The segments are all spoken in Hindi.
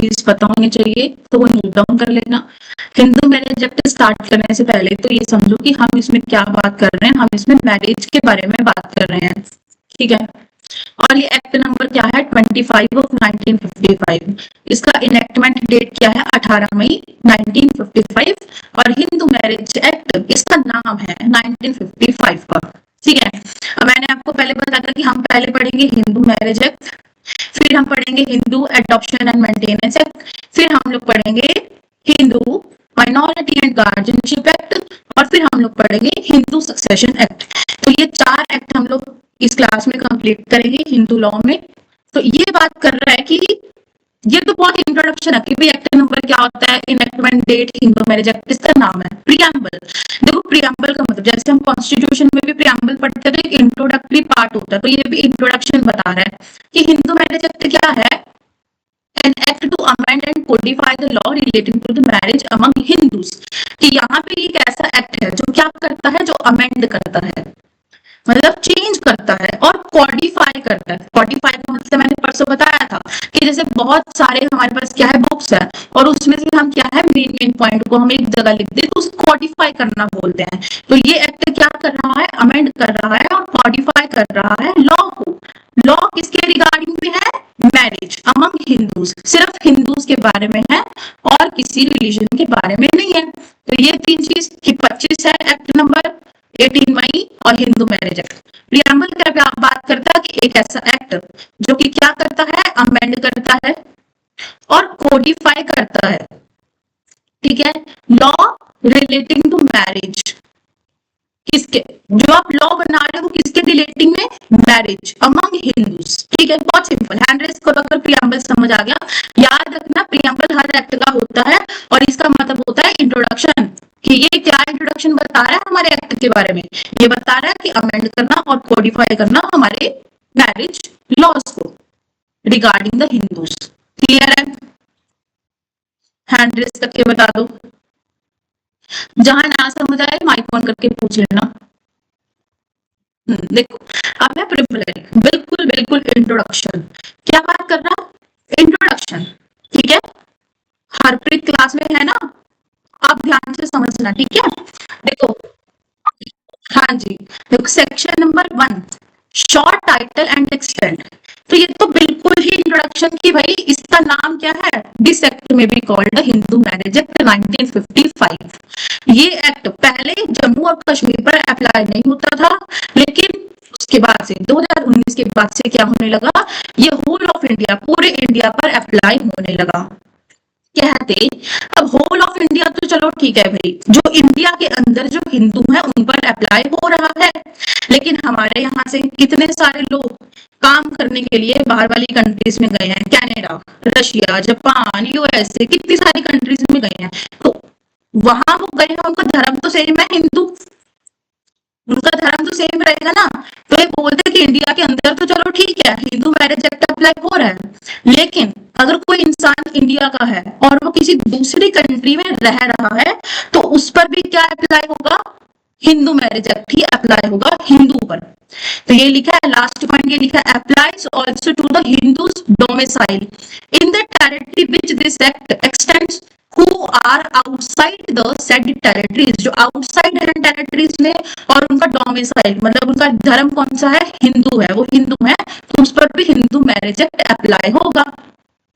चीज पता होनी चाहिए, तो वो नोट डाउन कर लेना। हिंदू मैरिज एक्ट स्टार्ट करने से पहले तो ये समझो कि हम इसमें क्या बात कर रहे हैं, हम इसमें मैरिज के बारे में बात कर रहे हैं, ठीक है। और ये एक्ट नंबर क्या है, 25 ऑफ 1955। इसका इनेक्टमेंट डेट क्या है, 18 मई 1955। और हिंदू मैरिज एक्ट इसका नाम है 1955 का, ठीक है। अब मैंने आपको पहले बताया था कि हम पहले पढ़ेंगे हिंदू मैरिज एक्ट, फिर हम पढ़ेंगे Hindu adoption and maintenance act, फिर हम लोग पढ़ेंगे Hindu minority and guardianship act, और फिर हम लोग पढ़ेंगे हिंदू सक्सेशन एक्ट। तो ये 4 एक्ट हम लोग इस क्लास में कंप्लीट करेंगे हिंदू लॉ में। तो ये बात कर रहा है कि ये तो बहुत इंट्रोडक्शन है कि भाई एक्ट नंबर क्या होता है, enactment date, Hindu marriage act, इसका नाम है प्रियम्बल। देखो प्रियम्बल का मतलब जैसे हम कॉन्स्टिट्यूशन में भी प्रियम्बल पढ़ते थे, इंट्रोडक्टरी पार्ट होता है, तो ये भी इंट्रोडक्शन बता रहा है कि हिंदू मैरिज एक्ट क्या है, an act to amend and codify the law relating to the marriage among Hindus. कि यहाँ पे एक ऐसा एक्ट है जो क्या करता है, जो अमेंड करता है, मतलब चेंज करता है, और कॉडिफाई करता है। कॉडिफाई का मतलब मैंने परसों बताया था कि जैसे बहुत सारे हमारे पास क्या है, बुक्स है, और उसमें से हम क्या है, मेन पॉइंट को हम एक जगह लिख दे तो उसको कॉडिफाई करना बोलते हैं। तो ये एक्ट क्या कर रहा है, अमेंड कर रहा है और कॉडिफाई कर रहा है लॉ को। लॉ किसके रिगार्डिंग में है, मैरिज अमंग हिंदूज, सिर्फ हिंदूज के बारे में है और किसी रिलीजन के बारे में नहीं है। तो ये 3 चीज 25 है एक्ट नंबर, 18 मई और हिंदू मैरिज एक्ट। प्रियम्बल क्या बात करता है कि एक ऐसा एक्ट जो कि क्या करता है, अमेंड करता है और कोडिफाई करता है, ठीक है, लॉ रिलेटिंग टू मैरिज। किसके, जो आप लॉ बना रहे हो किसके रिलेटिंग में, मैरिज अमंग हिंदूज, ठीक है। बहुत सिंपल, हैंड रेस करो अगर प्रियम्बल समझ आ गया। याद रखना प्रियम्बल हर एक्ट का होता है और इसका मतलब होता है इंट्रोडक्शन, कि ये क्या इंट्रोडक्शन बता रहा है हमारे एक्ट के बारे में, ये बता रहा है कि अमेंड करना और कोडिफाई करना हमारे मैरिज लॉज को रिगार्डिंग द हिंदूज। क्लियर है, हैंड रेस करके बता दो, जहां ना समझ आए माइक ऑन करके पूछ लेना। देखो अब है प्रिविलेज, बिल्कुल बिल्कुल इंट्रोडक्शन। क्या बात कर रहा, इंट्रोडक्शन, ठीक है। हरप्रीत क्लास में है ना, आप ध्यान से समझना, ठीक है। देखो, हाँ जी, देखो section number 1 short title and extent. तो ये तो बिल्कुल ही इंट्रोडक्शन की भाई, इसका नाम क्या है, दिस एक्ट में भी कॉल्ड हिंदू मैरिज एक्ट 1955। ये एक्ट पहले जम्मू और कश्मीर पर अप्लाई नहीं होता था, लेकिन उसके बाद से 2019 के बाद से क्या होने लगा, ये होल ऑफ इंडिया, पूरे इंडिया पर अप्लाई होने लगा। कहते अब होल ऑफ इंडिया तो चलो ठीक है भाई, जो इंडिया के अंदर जो हिंदू हैं उन पर अप्लाई हो रहा है, लेकिन हमारे यहाँ से कितने सारे लोग काम करने के लिए बाहर वाली कंट्रीज में गए हैं, कनाडा, रशिया, जापान, यूएसए, कितनी सारी कंट्रीज में गए हैं। तो वहां वो गए हैं, उनका धर्म तो सेम है हिंदू, उनका धर्म तो सेम रहेगा ना। तो ये बोलते हैं कि इंडिया के अंदर तो चलो ठीक है हिंदू मैरिज एक्ट अप्लाई हो रहा है, लेकिन अगर कोई इंसान इंडिया का है और वो किसी दूसरी कंट्री में रह रहा है तो उस पर भी क्या अप्लाई होगा, हिंदू मैरिज एक्ट ही अप्लाई होगा हिंदू पर। तो ये लिखा है लास्ट पॉइंट, ये लिखा है applies also to the Hindus domicile in the territory which this act extends who are outside the said territories, जो आउटसाइड है टेरिटरीज में, और उनका डोमिसाइल मतलब उनका धर्म कौन सा है, हिंदू है, वो हिंदू है, तो उस पर भी हिंदू मैरिज एक्ट अप्लाई होगा।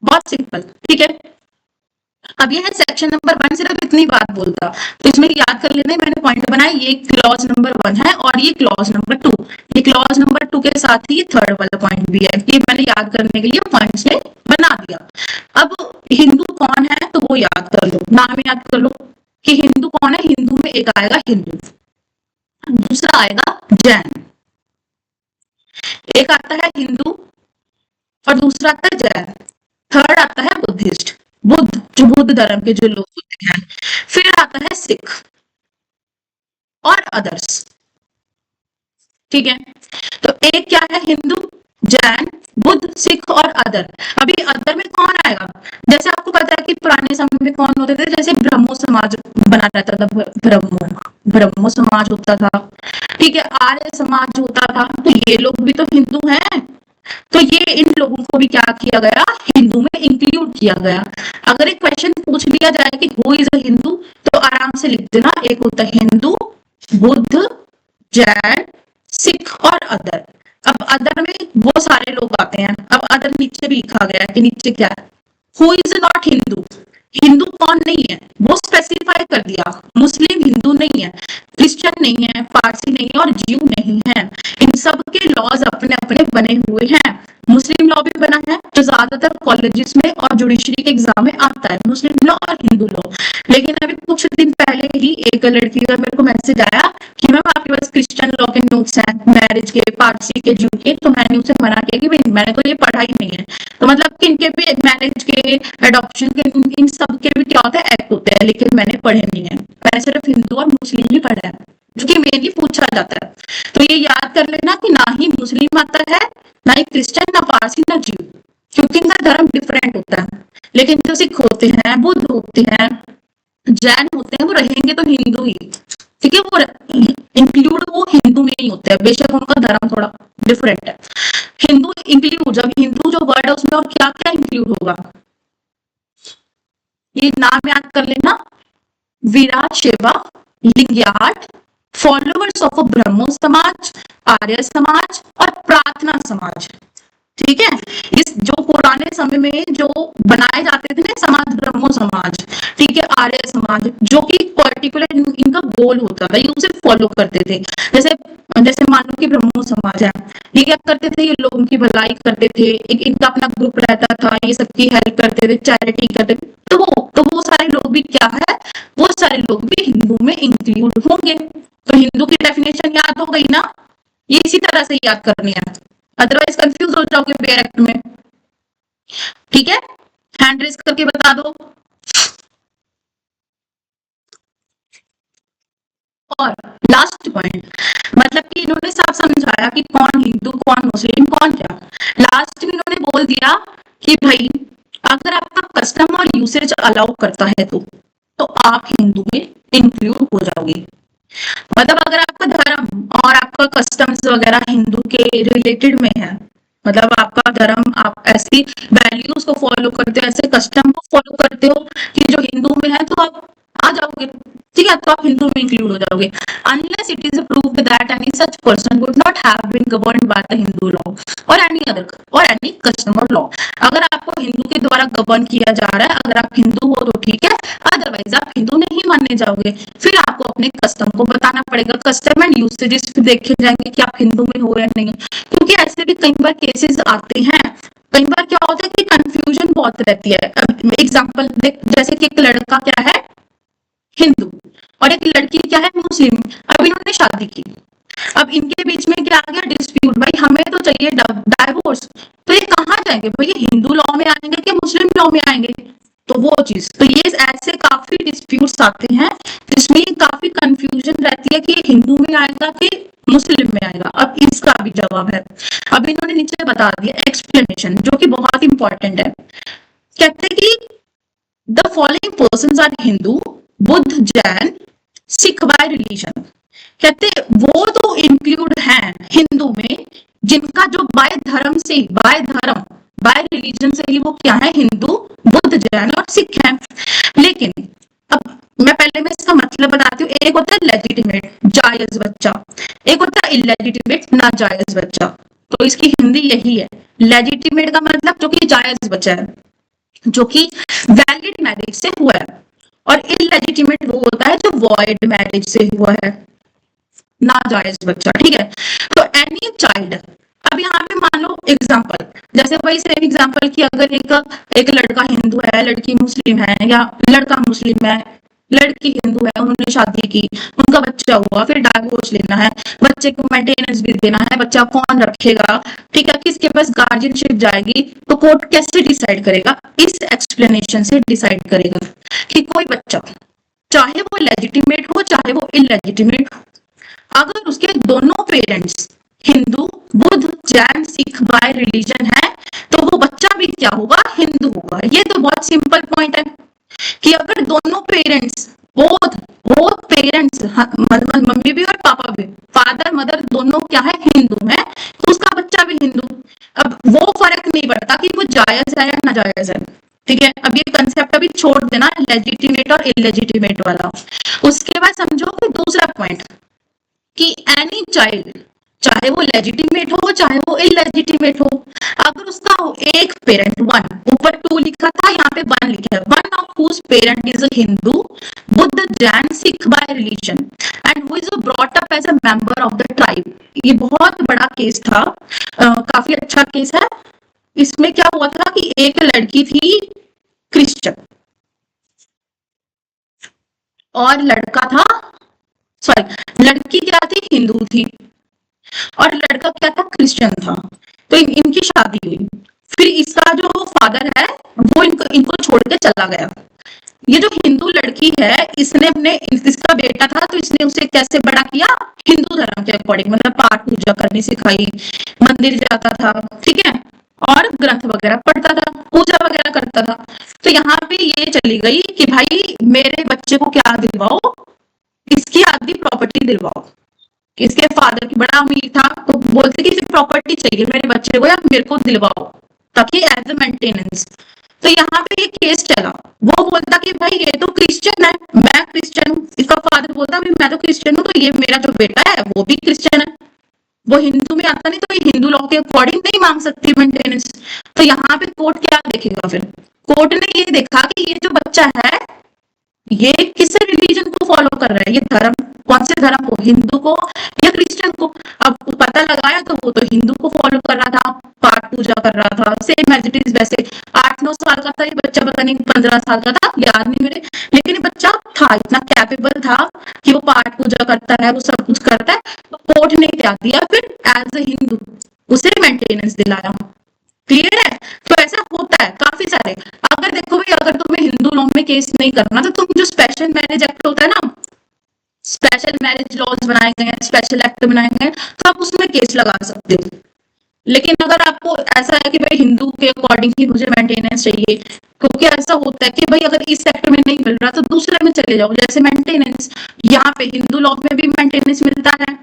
बहुत सिंपल, ठीक है। अब यह सेक्शन नंबर 1 सिर्फ इतनी बात बोलता, तो इसमें याद कर लेना, मैंने पॉइंट बनाया, ये क्लॉज नंबर 1 है और ये क्लॉज नंबर 2, ये क्लॉज नंबर 2 के साथ ही थर्ड वाला पॉइंट भी है, ये मैंने याद करने के लिए पॉइंट्स में बना दिया। अब हिंदू कौन है तो वो याद कर लो, नाम याद कर लो कि हिंदू कौन है। हिंदू में एक आएगा हिंदू, दूसरा आएगा जैन, एक आता है हिंदू और दूसरा आता है जैन, थर्ड आता है बुद्धिस्ट, बुद्ध जो बुद्ध धर्म के जो लोग होते हैं, फिर आता है सिख और अदर्स, ठीक है। तो एक क्या है, हिंदू, जैन, बुद्ध, सिख और अदर। अभी अदर में कौन आएगा, जैसे आपको पता है कि पुराने समय में कौन होते थे, जैसे ब्रह्मो समाज बना रहता था, ब्रह्मो समाज होता था, ठीक है, आर्य समाज होता था, तो ये लोग भी तो हिंदू हैं, तो ये इन लोगों को भी क्या किया गया, हिंदू में इंक्लूड किया गया। अगर एक क्वेश्चन पूछ लिया जाए कि हु इज अ हिंदू, तो आराम से लिख देना, एक होता है हिंदू, बुद्ध, जैन, सिख और अदर। अब अदर में वो सारे लोग आते हैं। अब अदर नीचे भी लिखा गया है कि नीचे क्या है, who is not Hindu, Hindu कौन नहीं है वो स्पेसिफाई कर दिया। मुस्लिम हिंदू नहीं है, क्रिश्चियन नहीं है, पारसी नहीं है और ज्यू नहीं है। इन सब के लॉज अपने अपने बने हुए हैं। मुस्लिम लॉ भी बना है जो ज्यादातर कॉलेजेस में और जुडिशरी के एग्जाम में आता है, मुस्लिम लॉ और हिंदू लॉ। लेकिन अभी कुछ दिन पहले ही एक लड़की का मेरे को मैसेज आया कि मैम आपके पास क्रिश्चियन लॉ के नोट्स हैं, मैरिज के, पारसी के, ज्यू के। तो मैंने उसे मना किया कि भाई मैंने तो ये पढ़ा ही नहीं है। तो मतलब कि इनके भी मैरिज के, एडॉप्शन के, इन सब के भी क्या होता है, एक्ट होते हैं, लेकिन मैंने पढ़े नहीं है। मैंने सिर्फ हिंदू और मुस्लिम ही पढ़ा है, जो कि मेनली पूछा जाता है। तो ये याद कर लेना कि ना ही मुस्लिम आता है, ना ही क्रिश्चियन, ना पारसी, ना ज्यू, क्योंकि इनका धर्म डिफरेंट होता है। लेकिन जो सिख होते हैं, बुद्ध होते हैं, जैन होते हैं, वो रहेंगे तो हिंदू ही, ठीक है। वो इंक्लूड वो हिंदू में ही होते हैं, बेशक उनका धर्म थोड़ा डिफरेंट है। हिंदू इंक्लूड, जब हिंदू जो वर्ड है उसमें और क्या क्या इंक्लूड होगा, ये नाम याद कर लेना, वीराशैव, लिंगायत, फॉलोअर्स ऑफ ब्रह्मो समाज, आर्य समाज और प्रार्थना समाज। ठीक है, इस जो पुराने समय में जो बनाए जाते थे ना समाज, ब्रह्मो समाज, ठीक है, आर्य समाज, जो कि पर्टिकुलर इनका गोल होता था, ये उसे फॉलो करते थे। जैसे जैसे मान लो कि ब्रह्मो समाज है, ये क्या करते थे, ये लोगों की भलाई करते थे, एक इनका अपना ग्रुप रहता था, ये सबकी हेल्प करते थे, चैरिटी करते थे। तो वो सारे लोग भी क्या है, वो सारे लोग भी हिंदू में इंक्लूड होंगे। तो हिंदू की डेफिनेशन याद हो गई ना, ये इसी तरह से याद करनी है, अदरवाइज कंफ्यूज हो जाओगे बेयर एक्ट में। ठीक है, हैंड रेस करके बता दो। और लास्ट पॉइंट, मतलब कि इन्होंने सब समझाया कि कौन हिंदू, कौन मुस्लिम, कौन क्या। लास्ट में इन्होंने बोल दिया कि भाई अगर आपका कस्टम और यूसेज अलाउ करता है तो आप हिंदू में इंक्लूड हो जाओगे। मतलब अगर आपका धर्म और आपका कस्टम्स वगैरह हिंदू के रिलेटेड में है, मतलब आपका धर्म, आप ऐसी वैल्यूज को फॉलो करते हो, ऐसे कस्टम को फॉलो करते हो कि जो हिंदू में है, तो आप आ जाओगे, ठीक है, तो आप हिंदू में इंक्लूड हो जाओगे। Unless it is proved that any such person would not have been governed by the Hindu law or any custom or law. अगर आपको हिंदू के द्वारा गवर्न किया जा रहा है, अगर आप हिंदू हो तो ठीक है, अदरवाइज आप हिंदू नहीं माने जाओगे। फिर आपको अपने कस्टम को बताना पड़ेगा, कस्टम एंड यूसेजेस देखे जाएंगे कि आप हिंदू में हो या नहीं। क्योंकि ऐसे भी कई बार केसेस आते हैं, कई बार क्या होता है कि कंफ्यूजन बहुत रहती है। एग्जाम्पल देख, जैसे कि एक लड़का क्या है, हिंदू, और एक लड़की क्या है, मुस्लिम। अब इन्होंने शादी की, अब इनके बीच में क्या आ गया, डिस्प्यूट, भाई हमें तो चाहिए डाइवोर्स। तो ये कहाँ जाएंगे भाई, ये हिंदू लॉ में आएंगे कि मुस्लिम लॉ में आएंगे। तो वो चीज, तो ये ऐसे काफी डिस्प्यूट्स आते हैं जिसमें काफी कंफ्यूजन रहती है कि हिंदू में आएगा कि मुस्लिम में आएगा। अब इसका भी जवाब है, अब इन्होंने नीचे बता दिया एक्सप्लेनेशन, जो कि बहुत इंपॉर्टेंट है। कहते हैं कि the following persons are Hindu, Buddh, Jain, Sikh by religion. कहते वो तो इंक्लूड हैं हिंदू में जिनका जो बाय धर्म से, बाय रिलीजन से ही वो क्या है, हिंदू, बुद्ध, जैन और सिख हैं। लेकिन अब मैं पहले में इसका मतलब बताती हूँ। एक होता है लेजिटिमेट, जायज बच्चा, एक होता है इलेजिटिमेट, नाजायज बच्चा। तो इसकी हिंदी यही है, लेजिटिमेट का मतलब जो कि जायज बच्चा है, जो कि वैलिड मैरिज से हुआ है, और इलेजिटिमेट वो होता है जो वॉइड मैरिज से हुआ है, नाजायज बच्चा। ठीक है, तो एनी चाइल्ड, अब यहाँ पे मान लो एग्जाम्पल, जैसे वही सेम एग्जाम्पल कि अगर एक लड़का हिंदू है, लड़की मुस्लिम है, या लड़का मुस्लिम है, लड़की हिंदू है, उन्होंने शादी की, उनका बच्चा हुआ, फिर डाइवोर्स लेना है, बच्चे को मेंटेनेंस भी देना है, बच्चा कौन रखेगा, ठीक है, किसके पास गार्जियनशिप जाएगी, तो कोर्ट कैसे डिसाइड करेगा, इस एक्सप्लेनेशन से डिसाइड करेगा कि कोई बच्चा, चाहे वो लेजिटिमेट हो चाहे वो इलेजिटिमेट हो, अगर उसके दोनों parents Hindu, Buddh, Jain, Sikh by religion है, तो वो बच्चा भी क्या होगा, हिंदू होगा। ये तो बहुत सिंपल पॉइंट है कि अगर दोनों पेरेंट्स, बोथ पेरेंट्स, मम्मी भी और पापा भी, फादर मदर दोनों क्या है, हिंदू है, तो उसका बच्चा भी हिंदू। अब वो फर्क नहीं पड़ता कि वो जायज है या नाजायज है, ठीक है। अब ये कंसेप्ट अभी छोड़ देना लेजिटिमेट और इलेजिटिमेट वाला। उसके बाद समझो कि दूसरा पॉइंट कि एनी चाइल्ड, चाहे वो लेजिटिमेट हो चाहे वो इलेजिटिमेट हो, अगर उसका एक पेरेंट वन, ऊपर टू लिखा था यहाँ पे वन लिखा है, one of whose parent is a Hindu, Buddh, Jain, Sikh by religion and who is brought up as a member of the tribe. ये बहुत बड़ा केस था, काफी अच्छा केस है। इसमें क्या हुआ था कि एक लड़की थी क्रिश्चियन और लड़का था, सॉरी, लड़की क्या थी, हिंदू थी और लड़का क्या था, क्रिश्चियन था। तो इनकी शादी हुई। फिर इसका जो फादर है वो इनको छोड़ के चला गया। ये जो हिंदू लड़की है, इसने अपने, इसका बेटा था तो इसने उसे कैसे बड़ा किया, हिंदू धर्म के अकॉर्डिंग, मतलब पाठ पूजा करनी सिखाई, मंदिर जाता था, ठीक है, और ग्रंथ वगैरह पढ़ता था, पूजा वगैरह करता था। तो यहाँ पे ये चली गई कि भाई मेरे बच्चे को क्या दिलवाओ, इसकी आधी प्रॉपर्टी दिलवाओ। इसके फादर की बड़ा अमीर था तो बोलते कि प्रॉपर्टी चाहिए मेरे बच्चे को या मेरे को दिलवाओ ताकि एज ए मेंटेनेंस। तो यहाँ पे ये केस चला। वो बोलता कि भाई ये तो क्रिश्चियन है, मैं क्रिश्चियन हूँ। इसका फादर बोलता भाई मैं तो क्रिश्चियन हूँ, तो ये मेरा जो बेटा है वो भी क्रिश्चियन है, वो हिंदू में आता नहीं, तो ये हिंदू लॉ के अकॉर्डिंग नहीं मांग सकती मेंटेनेंस। तो यहाँ पे कोर्ट क्या देखेगा, फिर कोर्ट ने ये देखा कि ये जो बच्चा है ये किस रिलीजन को फॉलो कर रहा है, ये धर्म कौन से धर्म को, हिंदू को या क्रिश्चियन को। अब पता लगाया तो वो तो हिंदू को फॉलो कर रहा था, पाठ पूजा कर रहा था, सेम एज इट इज। वैसे 8-9 साल का था ये बच्चा, पता नहीं 15 साल का था, याद नहीं मेरे, लेकिन ये बच्चा था, इतना कैपेबल था कि वो पाठ पूजा करता है, वो सब कुछ करता है। तो कोर्ट ने क्या दिया फिर, एज ए हिंदू उसे मेंटेनेंस दिलाया। क्लियर है। तो ऐसा होता है काफी सारे। अगर देखो भाई, अगर तुम्हें हिंदू लॉ में केस नहीं करना तो तुम जो स्पेशल मैरिज एक्ट होता है ना, स्पेशल मैरिज लॉज बनाए गए हैं, स्पेशल एक्ट बनाए गए हैं, तो आप उसमें केस लगा सकते हो। लेकिन अगर आपको ऐसा है कि भाई हिंदू के अकॉर्डिंग ही मुझे मेंटेनेंस चाहिए, क्योंकि ऐसा होता है कि भाई अगर इस सेक्टर में नहीं मिल रहा तो दूसरे में चले जाओ, जैसे मेंटेनेंस, यहाँ पे हिंदू लॉ में भी मेंटेनेंस मिलता है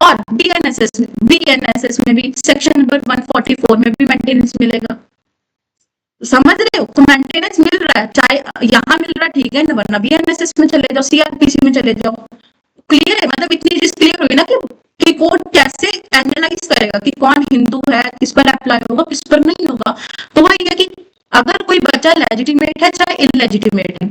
और बीएनएसएस में भी सेक्शन नंबर 144 में भी मेंटेनेंस मिलेगा। समझ रहे हो, तो मेंटेनेंस मिल रहा है, चाहे यहाँ मिल रहा है ठीक है, वरना बीएनएसएस में चले जाओ, सीआरपीसी में चले जाओ। क्लियर है, मतलब इतनी चीज क्लियर हुई ना कि कोर्ट कैसे एनालाइज करेगा कि कौन हिंदू है, किस पर अप्लाई होगा, किस पर नहीं होगा। तो वही है कि अगर कोई बच्चा लेजिटिमेट है चाहे इनलेजिटिमेट है,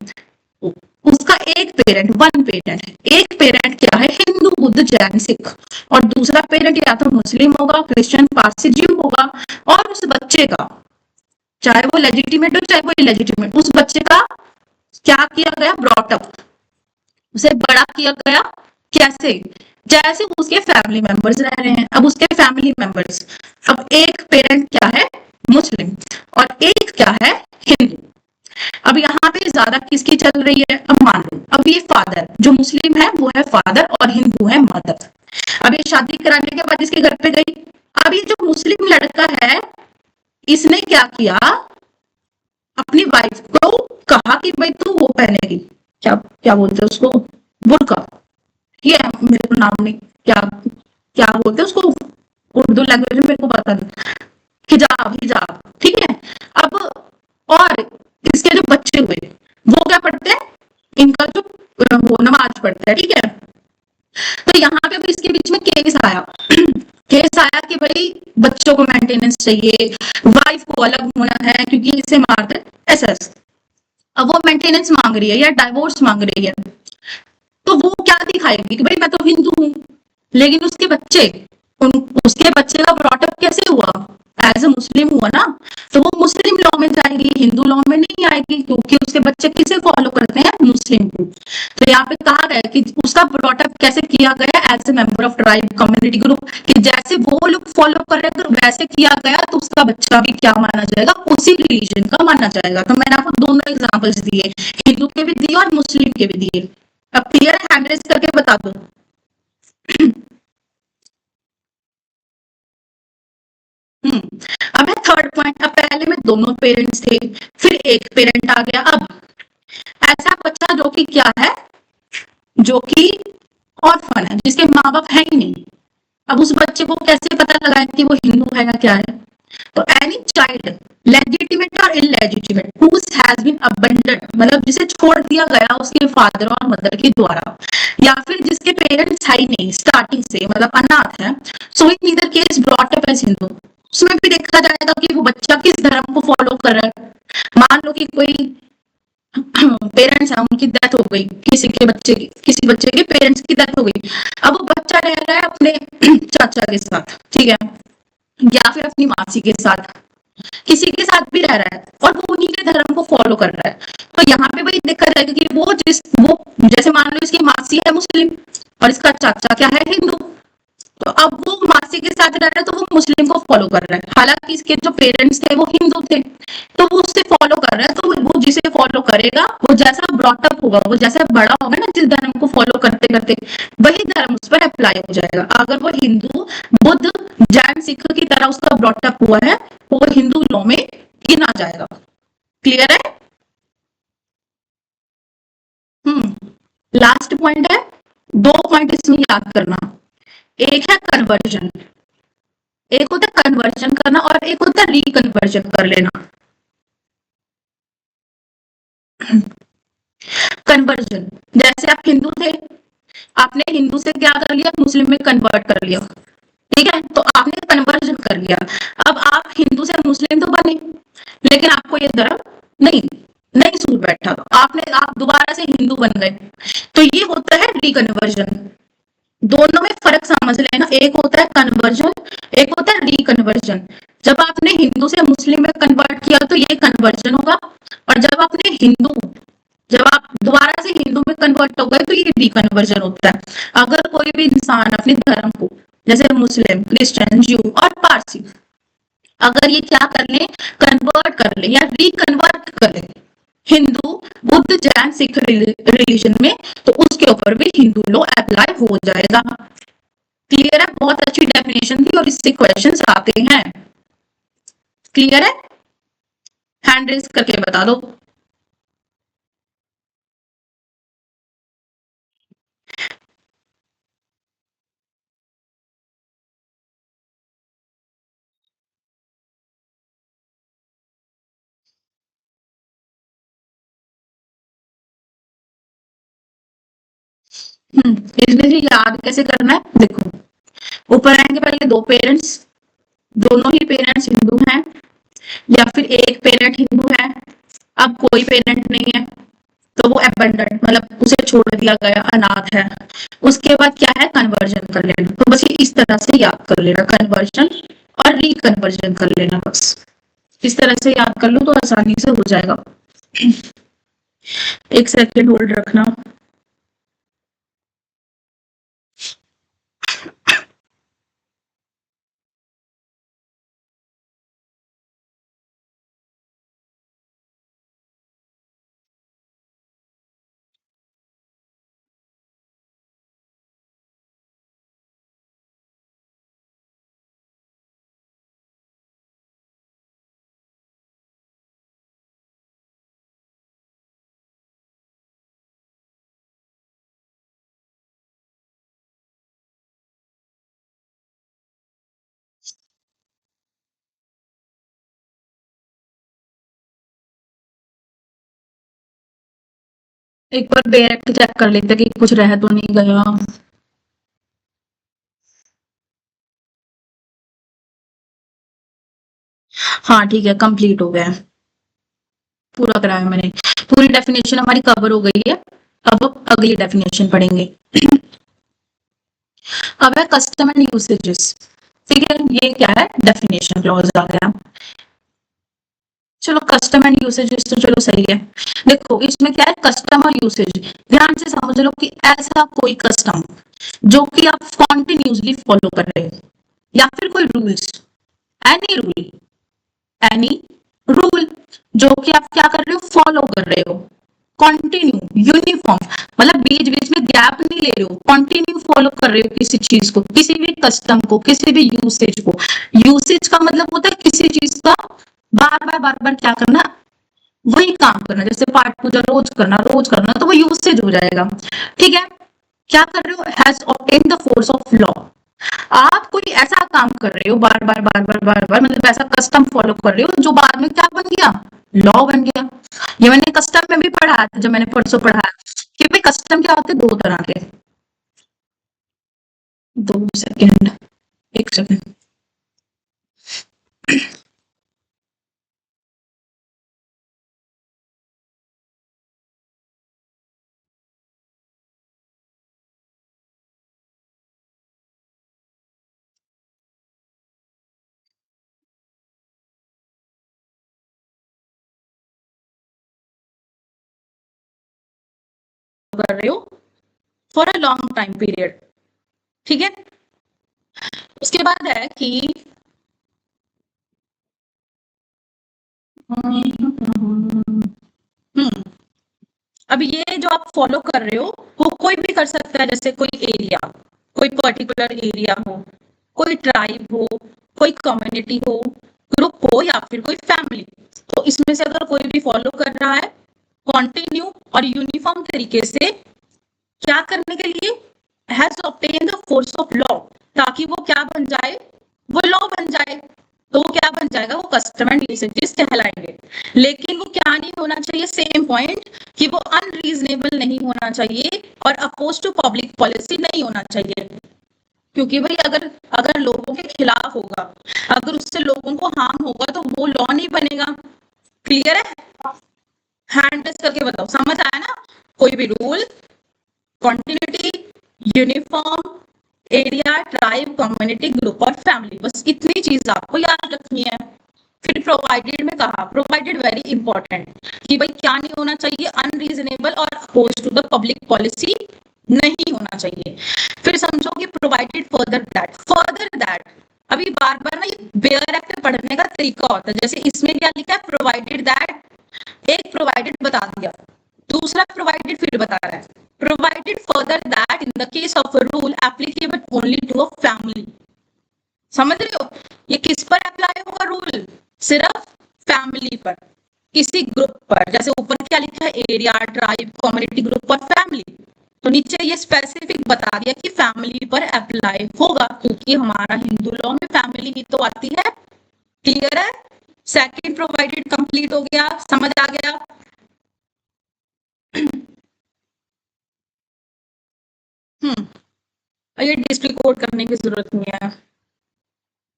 उसका एक पेरेंट, वन पेरेंट, एक पेरेंट क्या है, हिंदू, बुद्ध, जैन, सिख, और दूसरा पेरेंट या तो मुस्लिम होगा, क्रिश्चियन, पारसी, ज्यू होगा। और उस बच्चे का, चाहे वो लेजिटिमेट हो चाहे वो इलेजिटिमेट, उस बच्चे का क्या किया गया, ब्रॉटअप, उसे बड़ा किया गया। कैसे, जैसे उसके फैमिली मेंबर्स रह रहे हैं। अब उसके फैमिली मेंबर्स, अब एक पेरेंट क्या है, मुस्लिम, और एक क्या है, हिंदू। अब यहाँ पे ज्यादा किसकी चल रही है, अब मान लो अब ये फादर जो मुस्लिम है वो है फादर और हिंदू है मदर। अब ये शादी कराने के बाद इसके घर पे गई। अब ये जो मुस्लिम लड़का है इसने क्या किया, अपनी वाइफ को कहा कि भाई तू वो पहनेगी, क्या क्या बोलते हैं उसको, बुर्का, ये मेरे को नाम नहीं, क्या क्या बोलते हैं उसको उर्दू लैंग्वेज में, मेरे को पता नहीं, हिजाब, हिजाब, ठीक है। अब और इसके जो बच्चे हुए वो क्या पढ़ते हैं, इनका जो वो नमाज पढ़ते हैं, ठीक है। तो यहाँ पे भी इसके बीच में केस आया केस आया कि भाई बच्चों को मेंटेनेंस चाहिए, वाइफ को अलग होना है क्योंकि इसे मारते ऐसा। अब वो मेंटेनेंस मांग रही है या डाइवोर्स मांग रही है, तो वो क्या दिखाएगी कि भाई मैं तो हिंदू हूँ, लेकिन उसके बच्चे, उसके बच्चे का ब्रॉटअप कैसे हुआ, एज ए मुस्लिम हुआ ना, तो वो मुस्लिम लॉ में जाएगी, हिंदू लॉ में नहीं आएगी, क्योंकि उसके बच्चे किसे फॉलो करते हैं, मुस्लिम को। तो यहाँ पे कहा गया कि उसका ब्रॉटअप कैसे किया गया, as a member of tribe community group, कि जैसे वो लोग फॉलो कर रहे हैं तो वैसे किया गया, तो उसका बच्चा भी क्या माना जाएगा, उसी रिलीजन का माना जाएगा। तो मैंने आपको दोनों एग्जाम्पल्स दिए, हिंदू के भी दिए और मुस्लिम के भी दिए। अब क्लियर है, हैंड रेज करके बता दो। अब है थर्ड पॉइंट। अब पहले में दोनों पेरेंट्स थे, फिर एक पेरेंट आ गया। अब ऐसा बच्चा जो कि क्या है, जो कि ऑर्फन है, जिसके माँ बाप है ही नहीं। अब उस बच्चे को कैसे पता लगाए कि वो हिंदू है या क्या है, तो any child legitimate or illegitimate whose has been abandon, मतलब जिसे छोड़ दिया गया उसके फादर और मदर के द्वारा, या फिर जिसके पेरेंट्स है ही नहीं स्टार्टिंग से, मतलब अनाथ है, so in neither case brought up as Hindu, उसमें भी देखा जाएगा कि वो बच्चा किस धर्म को फॉलो कर रहा है। मान लो कि कोई पेरेंट्स है, उनकी डेथ हो गई, किसी बच्चे के पेरेंट्स की डेथ हो गई, अब वो बच्चा रह रहा है अपने चाचा के साथ, ठीक है, या फिर अपनी मासी के साथ, किसी के साथ भी रह रहा है और वो उन्हीं के धर्म को फॉलो कर रहा है, तो यहाँ पे वही देखा जाएगा कि वो जैसे मान लो इसकी मासी है मुस्लिम और इसका चाचा क्या है हिंदू, तो अब वो मासी के साथ रह रहा है तो वो मुस्लिम को फॉलो कर रहा है, हालांकि इसके जो पेरेंट्स थे वो हिंदू थे, तो वो उससे फॉलो कर रहा है, तो वो जिसे फॉलो करेगा वो जैसा ब्रॉटअप होगा, वो जैसा बड़ा होगा ना जिस धर्म को फॉलो करते करते, वही धर्म उस पर अप्लाई हो जाएगा। अगर वो हिंदू बुद्ध जैन सिख की तरह उसका ब्रॉटअप हुआ है तो वो हिंदू लॉ में गिना जाएगा। क्लियर है? लास्ट पॉइंट है, दो पॉइंट इसमें याद करना, एक है कन्वर्जन, एक होता है कन्वर्जन करना और एक होता है रिकन्वर्जन कर लेना। कन्वर्जन, जैसे आप हिंदू थे, आपने हिंदू से क्या कर लिया, मुस्लिम में कन्वर्ट कर लिया, ठीक है, तो आपने कन्वर्जन कर लिया, अब आप हिंदू से मुस्लिम तो बने, लेकिन आपको ये धर्म नहीं नहीं सूट बैठा, तो आप दोबारा से हिंदू बन गए, तो ये होता है रिकन्वर्जन। दोनों में फर्क समझ लेना, एक होता है कन्वर्जन, एक होता है रिकन्वर्जन। जब आपने हिंदू से मुस्लिम में कन्वर्ट किया तो ये कन्वर्जन होगा, और जब आप दोबारा से हिंदू में कन्वर्ट हो गए तो ये रिकन्वर्जन होता है। अगर कोई भी इंसान अपने धर्म को, जैसे मुस्लिम, क्रिश्चियन, ज्यू और पारसी, अगर ये क्या कर ले, कन्वर्ट कर ले या रिकन्वर्ट कर ले हिंदू बुद्ध जैन सिख रिलीजन में, तो उसके ऊपर भी हिंदू लॉ अप्लाई हो जाएगा। क्लियर है? बहुत अच्छी डेफिनेशन थी और इससे क्वेश्चंस आते हैं। क्लियर है? हैंड रेज करके बता दो। इसमें से याद कैसे करना है, देखो ऊपर आएंगे पहले दो पेरेंट्स, दोनों ही पेरेंट्स हिंदू हैं, या फिर एक पेरेंट हिंदू है, अब कोई पेरेंट नहीं है तो वो अबंडन, मतलब उसे छोड़ दिया गया, अनाथ है। उसके बाद क्या है, कन्वर्जन कर लेना, तो बस ये इस तरह से याद कर लेना, कन्वर्जन और रिकन्वर्जन कर लेना, बस इस तरह से याद कर लो तो आसानी से हो जाएगा। एक सेकेंड होल्ड रखना। एक बार डायरेक्ट चेक कर लेते कि कुछ रह तो नहीं गया। हाँ ठीक है, कंप्लीट हो गया है, पूरा कराया मैंने, पूरी डेफिनेशन हमारी कवर हो गई है। अब अगली डेफिनेशन पढ़ेंगे। अब है कस्टम एंड यूसेजेस, ठीक है, ये क्या है, डेफिनेशन क्लॉज आ गया। चलो कस्टम एंड यूसेजेस तो चलो सही है। देखो इसमें क्या है, कस्टम और यूसेज, ध्यान से समझ लो कि ऐसा कोई कस्टम जो कि आप कॉन्टिन्यूसली फॉलो कर रहे हो, या फिर कोई rules, any rule, any rule जो कि आप क्या कर रहे हो, फॉलो कर रहे हो, कंटिन्यू, यूनिफॉर्म, मतलब बीच बीच में गैप नहीं ले रहे हो, कंटिन्यू फॉलो कर रहे हो किसी चीज को, किसी भी कस्टम को, किसी भी यूसेज को। यूसेज का मतलब होता है किसी चीज का बार बार क्या करना, वही काम करना, जैसे पाठ पूजा रोज करना, तो वो यूसेज हो जाएगा। ठीक है, क्या कर रहे हो, has obtain the force of law, आप कोई ऐसा काम कर रहे हो बार बार बार बार बार बार, मतलब ऐसा कस्टम फॉलो कर रहे हो जो बाद में क्या बन गया, लॉ बन गया। ये मैंने कस्टम में भी पढ़ा था, जब मैंने परसों पढ़ा कि भाई कस्टम क्या होते हैं, दो तरह के। 2 सेकेंड, 1 सेकेंड। कर रहे हो for a long time period, ठीक है। उसके बाद है कि हम्म, अब ये जो आप फॉलो कर रहे हो वो कोई भी कर सकता है, जैसे कोई एरिया, कोई पर्टिकुलर एरिया हो, कोई ट्राइब हो, कोई कम्युनिटी हो, ग्रुप हो, या फिर कोई फैमिली। तो इसमें से अगर कोई भी फॉलो कर रहा है कॉन्टिन्यू और यूनिफॉर्म तरीके से, क्या करने के लिए, has obtain the force of law, ताकि वो क्या बन जाए, वो लॉ बन जाए। तो वो क्या बन जाएगा, वो कस्टम एंड यूसेजेस कहलाएंगे। लेकिन वो क्या नहीं होना चाहिए, सेम पॉइंट, कि वो अनरीजनेबल नहीं होना चाहिए और अपोज टू पब्लिक पॉलिसी नहीं होना चाहिए। क्योंकि भाई अगर अगर लोगों के खिलाफ होगा, अगर उससे लोगों को हार्म होगा, तो वो लॉ नहीं बनेगा। क्लियर है? हैंड रेस करके बताओ, समझ आया ना? कोई भी rule, continuity, uniform, area, tribe, community, group और फैमिली, बस इतनी चीज आपको याद रखनी है। फिर प्रोवाइडेड में कहा, प्रोवाइडेड वेरी इंपॉर्टेंट, कि भाई क्या नहीं होना चाहिए, unreasonable or oppose to the public policy नहीं होना चाहिए। फिर समझो कि प्रोवाइडेड फर्दर दैट, अभी बार बार ना ये बेयर एक्ट पढ़ने का तरीका होता है। जैसे इसमें क्या लिखा है, प्रोवाइडेड दैट, एक प्रोवाइडेड बता दिया, दूसरा प्रोवाइडेड फिर बता रहा है, provided further that in the case of a rule applicable only to a family. समझ रहे हो? ये किस पर अप्लाई होगा रूल, सिर्फ फैमिली पर, किसी ग्रुप पर। जैसे ऊपर क्या लिखा है, एरिया, ट्राइब, कम्युनिटी, ग्रुप और फैमिली, तो नीचे ये स्पेसिफिक बता दिया कि फैमिली पर अप्लाई होगा, क्योंकि हमारा हिंदू लॉ में फैमिली ही तो आती है। क्लियर है? सेकंड प्रोवाइडेड कंप्लीट हो गया, समझ आ गया? ये डिस्प्ले कोड करने की जरूरत नहीं है।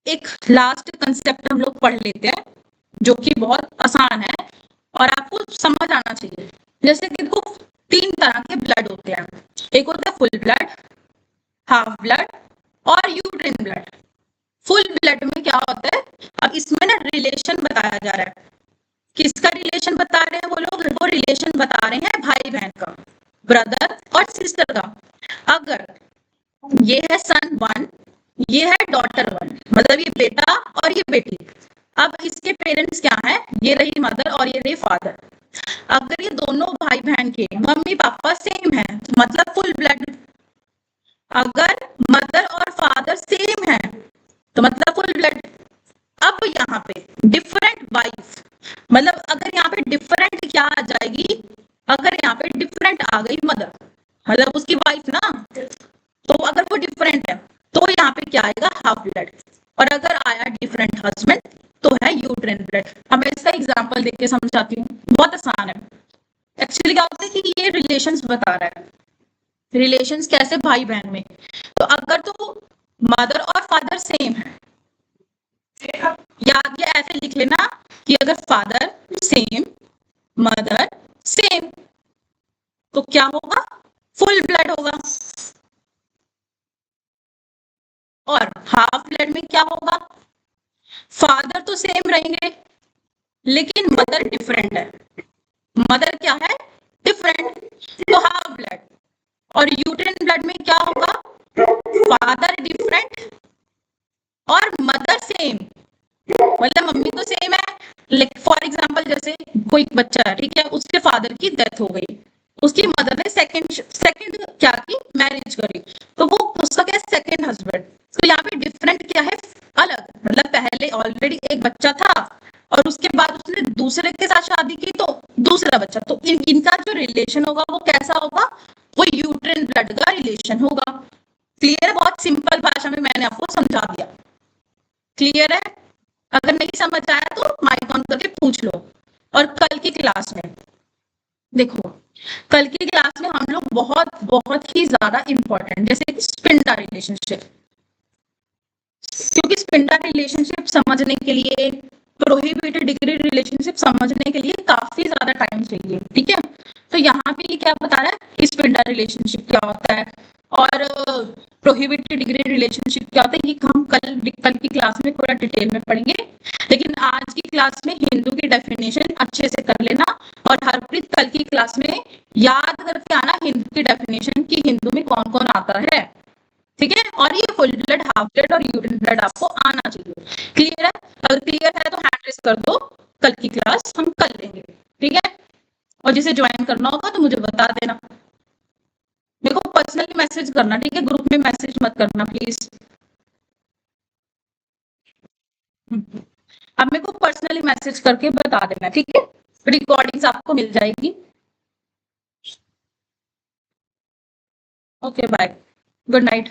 एक लास्ट कंसेप्ट हम लोग पढ़ लेते हैं, जो कि बहुत आसान है और आपको समझ आना चाहिए। जैसे कि देखो, 3 तरह के ब्लड होते हैं, एक होता है फुल ब्लड, हाफ ब्लड और यूट्रिन ब्लड। फुल ब्लड में क्या होता है, अब इसमें ना रिलेशन बताया जा रहा है। किसका रिलेशन बता रहे हैं वो लोग, वो रिलेशन बता रहे हैं भाई बहन का, ब्रदर और सिस्टर का। अगर ये है सन 1, ये है डॉटर 1, मतलब ये बेटा और ये बेटी। अब इसके पेरेंट्स क्या हैं, ये रही मदर और ये रही फादर। अगर ये दोनों भाई बहन के मम्मी पापा सेम है, मतलब फुल ब्लड। अगर मदर और फादर सेम है, तो मतलब फुल ब्लड। अब यहाँ पे डिफरेंट वाइफ, मतलब अगर यहाँ पे डिफरेंट क्या आ जाएगी, अगर यहाँ पे डिफरेंट आ गई मदर, मतलब उसकी वाइफ ना, तो अगर वो डिफरेंट है तो यहाँ पे क्या आएगा, हाफ ब्लड। और अगर आया डिफरेंट हस्बैंड, तो है यूट्रिन ब्लड। अब मैं इसका एग्जांपल देके समझाती हूँ, बहुत आसान है। एक्चुअली क्या होता है कि ये रिलेशंस बता रहा है, रिलेशंस कैसे भाई बहन में। तो अगर तो मदर और फादर सेम है, याद या ऐसे लिख लेना कि अगर फादर सेम, मदर सेम, तो क्या होगा, फुल ब्लड होगा। और हाफ ब्लड में क्या होगा, फादर तो सेम रहेंगे लेकिन मदर डिफरेंट है, मदर क्या है, डिफरेंट, तो हाफ ब्लड। और यूट्रिन ब्लड में क्या होगा, फादर डिफरेंट और मदर सेम, मतलब मम्मी तो सेम है। फॉर एग्जाम्पल जैसे कोई बच्चा है, ठीक है, उसके फादर की डेथ हो गई, उसकी मदर ने सेकंड क्या की, मैरिज करी, तो वो उसका क्या, सेकंड हस्बैंड। तो यहाँ पे डिफरेंट क्या है, अलग, मतलब पहले ऑलरेडी एक बच्चा था और उसके बाद उसने दूसरे के साथ शादी की, तो दूसरा बच्चा। तो इनका जो रिलेशन होगा वो कैसा होगा, वो यूट्रिन ब्लड का रिलेशन होगा। क्लियर है? बहुत सिंपल भाषा में मैंने आपको समझा दिया। क्लियर है? अगर नहीं समझ आया तो माइक ऑन करके पूछ लो। और कल की क्लास में देखो, कल की क्लास में हम लोग बहुत बहुत ही ज्यादा इंपॉर्टेंट, जैसे कि स्पिंडा रिलेशनशिप, क्योंकि स्पिंडा रिलेशनशिप समझने के लिए, प्रोहिबिटेड डिग्री रिलेशनशिप समझने के लिए काफी ज्यादा टाइम चाहिए, ठीक है? तो यहाँ पे क्या बता रहा है कि स्पिंडा रिलेशनशिप क्या होता है और प्रोहिबिटेड डिग्री रिलेशनशिप क्या होता है, ये हम कल की क्लास में थोड़ा डिटेल में पढ़ेंगे। लेकिन आज की क्लास में हिंदू की डेफिनेशन अच्छे से कर लेना, और हरप्रीत कल की क्लास में याद करके आना हिंदू की डेफिनेशन की हिंदू में कौन कौन आता है, ठीक है? और ये फुल ब्लड, हाफ ब्लड और यूरिन ब्लड आपको आना चाहिए। क्लियर है? अगर क्लियर है तो हैंड रेस कर दो, कल की क्लास हम कर लेंगे, ठीक है? और जिसे ज्वाइन करना होगा तो मुझे बता देना। मेरे को पर्सनली मैसेज करना, ठीक है? ग्रुप में मैसेज मत करना प्लीज। अब मेरे को पर्सनली मैसेज करके बता देना, ठीक है? रिकॉर्डिंग्स आपको मिल जाएगी। Okay bye, good night.